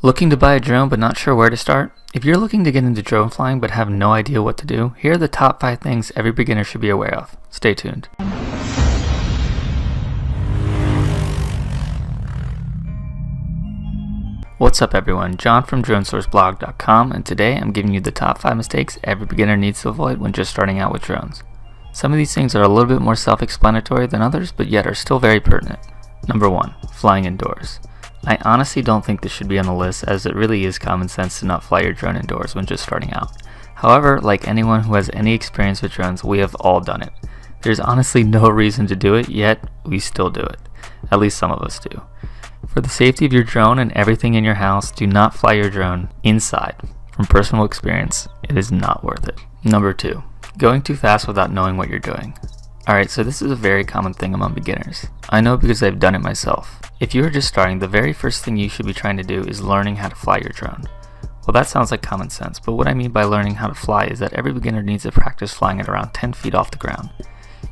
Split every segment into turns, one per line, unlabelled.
Looking to buy a drone but not sure where to start? If you're looking to get into drone flying but have no idea what to do, here are the top 5 things every beginner should be aware of. Stay tuned. What's up everyone, John from DroneSourceBlog.com, and today I'm giving you the top 5 mistakes every beginner needs to avoid when just starting out with drones. Some of these things are a little bit more self-explanatory than others, but yet are still very pertinent. Number 1. Flying indoors. I honestly don't think this should be on the list, as it really is common sense to not fly your drone indoors when just starting out. However, like anyone who has any experience with drones, we have all done it. There's honestly no reason to do it, yet we still do it. At least some of us do. For the safety of your drone and everything in your house, do not fly your drone inside. From personal experience, it is not worth it. Number 2. Going too fast without knowing what you're doing. Alright, so this is a very common thing among beginners. I know because I've done it myself. If you are just starting, the very first thing you should be trying to do is learning how to fly your drone. Well, that sounds like common sense, but what I mean by learning how to fly is that every beginner needs to practice flying at around 10 feet off the ground.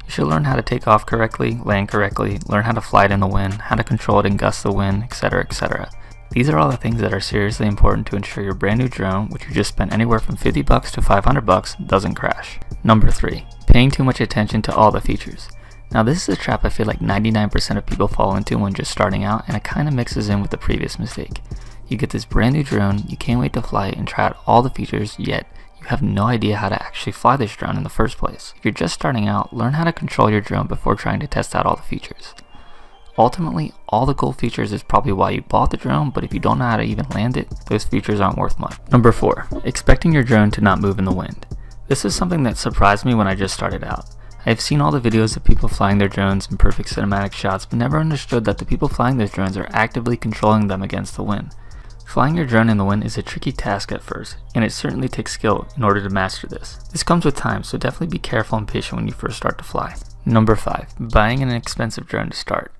You should learn how to take off correctly, land correctly, learn how to fly it in the wind, how to control it in gusts of wind, etc, etc. These are all the things that are seriously important to ensure your brand new drone, which you just spent anywhere from $50 to $500, doesn't crash. Number 3. Paying too much attention to all the features. Now this is a trap I feel like 99% of people fall into when just starting out, and it kind of mixes in with the previous mistake. You get this brand new drone, you can't wait to fly it and try out all the features, yet you have no idea how to actually fly this drone in the first place. If you're just starting out, learn how to control your drone before trying to test out all the features. Ultimately, all the cool features is probably why you bought the drone, but if you don't know how to even land it, those features aren't worth much. Number 4. Expecting your drone to not move in the wind. This is something that surprised me when I just started out. I've seen all the videos of people flying their drones in perfect cinematic shots, but never understood that the people flying those drones are actively controlling them against the wind. Flying your drone in the wind is a tricky task at first, and it certainly takes skill in order to master this. This comes with time, so definitely be careful and patient when you first start to fly. Number 5. Buying an expensive drone to start.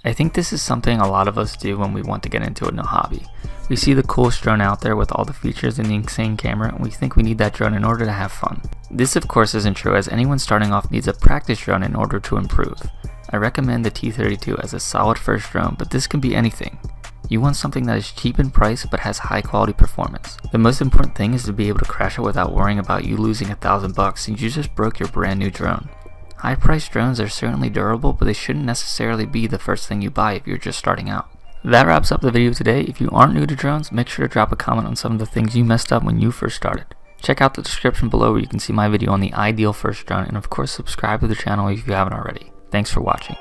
I think this is something a lot of us do when we want to get into a new hobby. We see the coolest drone out there with all the features and the insane camera, and we think we need that drone in order to have fun. This of course isn't true, as anyone starting off needs a practice drone in order to improve. I recommend the T32 as a solid first drone, but this can be anything. You want something that is cheap in price but has high quality performance. The most important thing is to be able to crash it without worrying about you losing $1,000 since you just broke your brand new drone. High priced drones are certainly durable, but they shouldn't necessarily be the first thing you buy if you're just starting out. That wraps up the video today. If you aren't new to drones, make sure to drop a comment on some of the things you messed up when you first started. Check out the description below where you can see my video on the ideal first drone, and of course subscribe to the channel if you haven't already. Thanks for watching.